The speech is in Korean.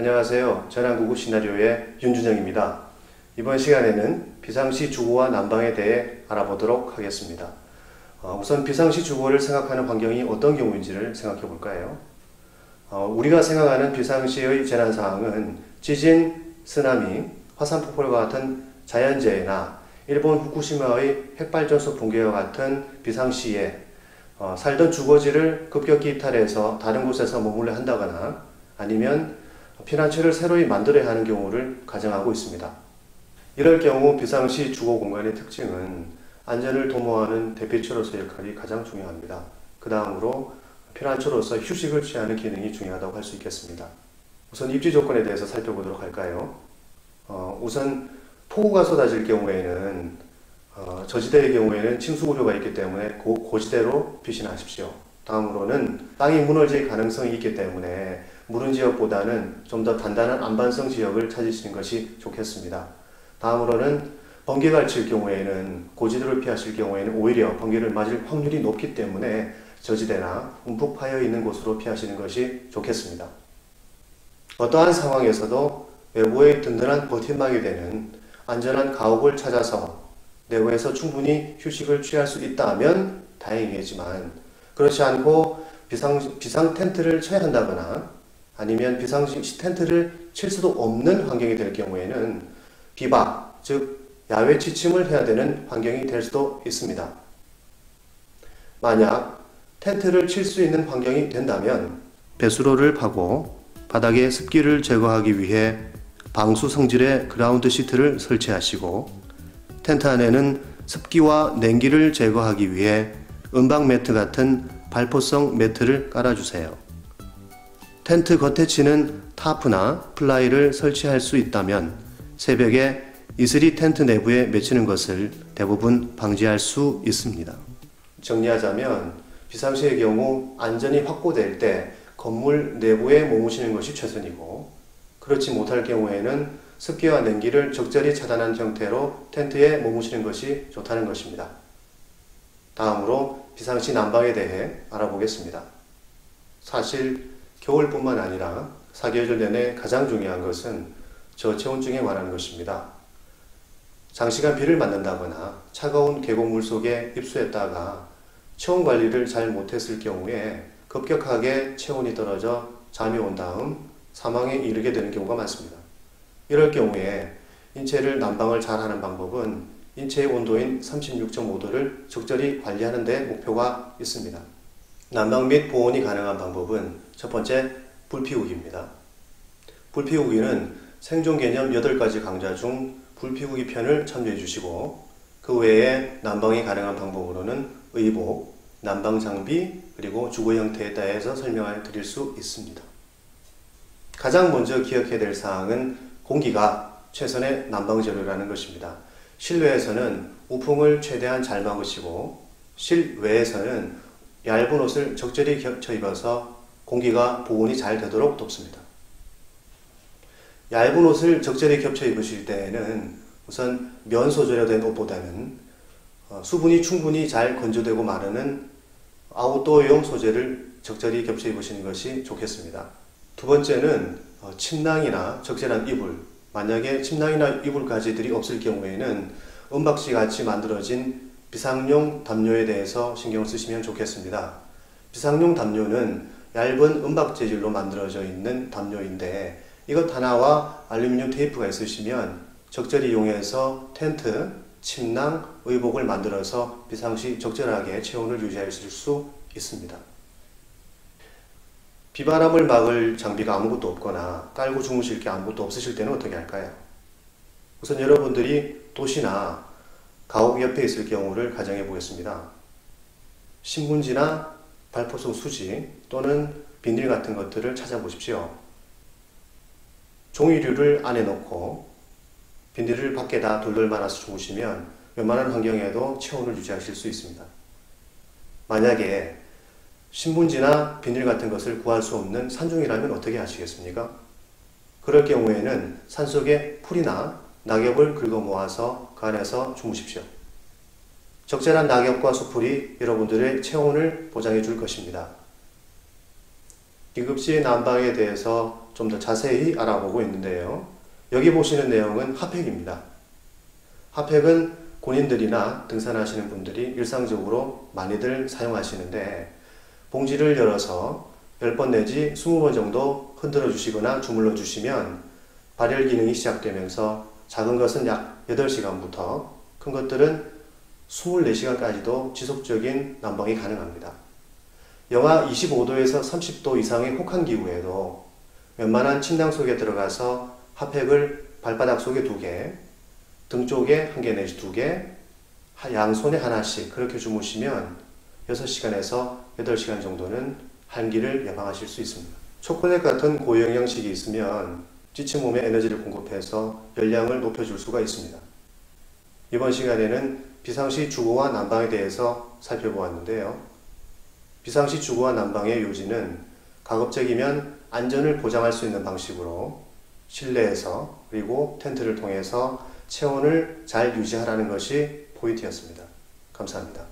안녕하세요. 전환구구 시나리오의 윤준영입니다. 이번 시간에는 비상시 주거와 난방에 대해 알아보도록 하겠습니다. 우선 비상시 주거를 생각하는 환경이 어떤 경우인지를 생각해 볼까요? 우리가 생각하는 비상시의 재난상황은 지진, 쓰나미, 화산폭발과 같은 자연재해나 일본 후쿠시마의 핵발전소 붕괴와 같은 비상시에 살던 주거지를 급격히 이탈해서 다른 곳에서 머물러 한다거나 아니면 피난처를 새로이 만들어야 하는 경우를 가정하고 있습니다. 이럴 경우 비상시 주거 공간의 특징은 안전을 도모하는 대피처로서의 역할이 가장 중요합니다. 그 다음으로 피난처로서 휴식을 취하는 기능이 중요하다고 할 수 있겠습니다. 우선 입지 조건에 대해서 살펴보도록 할까요? 우선 폭우가 쏟아질 경우에는 저지대의 경우에는 층수구조가 있기 때문에 고지대로 피신하십시오. 다음으로는 땅이 무너질 가능성이 있기 때문에 무른 지역보다는 좀 더 단단한 안반성 지역을 찾으시는 것이 좋겠습니다. 다음으로는 번개가 칠 경우에는 고지대를 피하실 경우에는 오히려 번개를 맞을 확률이 높기 때문에 저지대나 움푹 파여 있는 곳으로 피하시는 것이 좋겠습니다. 어떠한 상황에서도 외부의 든든한 버팀막이 되는 안전한 가옥을 찾아서 내부에서 충분히 휴식을 취할 수 있다면 다행이지만 그렇지 않고 비상 텐트를 쳐야 한다거나 아니면 비상시 텐트를 칠 수도 없는 환경이 될 경우에는 비박, 즉 야외 취침을 해야 되는 환경이 될 수도 있습니다. 만약 텐트를 칠 수 있는 환경이 된다면 배수로를 파고 바닥에 습기를 제거하기 위해 방수 성질의 그라운드 시트를 설치하시고 텐트 안에는 습기와 냉기를 제거하기 위해 은박 매트 같은 발포성 매트를 깔아주세요. 텐트 겉에 치는 타프나 플라이를 설치할 수 있다면 새벽에 이슬이 텐트 내부에 맺히는 것을 대부분 방지할 수 있습니다. 정리하자면 비상시의 경우 안전이 확보될 때 건물 내부에 머무시는 것이 최선이고 그렇지 못할 경우에는 습기와 냉기를 적절히 차단한 형태로 텐트에 머무시는 것이 좋다는 것입니다. 다음으로 비상시 난방에 대해 알아보겠습니다. 사실 겨울뿐만 아니라 사계절 내내 가장 중요한 것은 저체온증에 관한 것입니다. 장시간 비를 맞는다거나 차가운 계곡물 속에 입수했다가 체온 관리를 잘 못했을 경우에 급격하게 체온이 떨어져 잠이 온 다음 사망에 이르게 되는 경우가 많습니다. 이럴 경우에 인체를 난방을 잘 하는 방법은 인체의 온도인 36.5도를 적절히 관리하는 데 목표가 있습니다. 난방 및 보온이 가능한 방법은 첫 번째, 불피우기입니다. 불피우기는 생존 개념 8가지 강좌 중 불피우기 편을 참조해 주시고 그 외에 난방이 가능한 방법으로는 의복, 난방 장비, 그리고 주거 형태에 대해서 설명을 드릴 수 있습니다. 가장 먼저 기억해야 될 사항은 공기가 최선의 난방 재료라는 것입니다. 실외에서는 우풍을 최대한 잘 막으시고 실외에서는 얇은 옷을 적절히 겹쳐 입어서 공기가 보온이 잘 되도록 돕습니다. 얇은 옷을 적절히 겹쳐 입으실 때에는 우선 면 소재로 된 옷보다는 수분이 충분히 잘 건조되고 마르는 아웃도어용 소재를 적절히 겹쳐 입으시는 것이 좋겠습니다. 두 번째는 침낭이나 적절한 이불, 만약에 침낭이나 이불 가지들이 없을 경우에는 은박지 같이 만들어진 비상용 담요에 대해서 신경 쓰시면 좋겠습니다. 비상용 담요는 얇은 은박 재질로 만들어져 있는 담요인데 이것 하나와 알루미늄 테이프가 있으시면 적절히 이용해서 텐트, 침낭, 의복을 만들어서 비상시 적절하게 체온을 유지하실 수 있습니다. 비바람을 막을 장비가 아무것도 없거나 깔고 주무실 게 아무것도 없으실 때는 어떻게 할까요? 우선 여러분들이 도시나 가옥 옆에 있을 경우를 가정해 보겠습니다. 신문지나 발포성 수지 또는 비닐 같은 것들을 찾아보십시오. 종이류를 안에 넣고 비닐을 밖에다 돌돌 말아서 주무시면 웬만한 환경에도 체온을 유지하실 수 있습니다. 만약에 신문지나 비닐 같은 것을 구할 수 없는 산중이라면 어떻게 하시겠습니까? 그럴 경우에는 산속에 풀이나 낙엽을 긁어 모아서 그 안에서 주무십시오. 적절한 낙엽과 수풀이 여러분들의 체온을 보장해 줄 것입니다. 기급시 난방에 대해서 좀 더 자세히 알아보고 있는데요. 여기 보시는 내용은 핫팩입니다. 핫팩은 군인들이나 등산하시는 분들이 일상적으로 많이들 사용하시는데, 봉지를 열어서 10번 내지 20번 정도 흔들어 주시거나 주물러 주시면 발열 기능이 시작되면서 작은 것은 약 8시간부터 큰 것들은 24시간까지도 지속적인 난방이 가능합니다. 영하 25도에서 30도 이상의 혹한 기후에도 웬만한 침낭 속에 들어가서 핫팩을 발바닥 속에 2개, 등 쪽에 1개 내지 2개, 양손에 하나씩 그렇게 주무시면 6시간에서 8시간 정도는 한기를 예방하실 수 있습니다. 초콜릿 같은 고영양식이 있으면 지친 몸에 에너지를 공급해서 열량을 높여줄 수가 있습니다. 이번 시간에는 비상시 주거와 난방에 대해서 살펴보았는데요. 비상시 주거와 난방의 요지는 가급적이면 안전을 보장할 수 있는 방식으로 실내에서 그리고 텐트를 통해서 체온을 잘 유지하라는 것이 포인트였습니다. 감사합니다.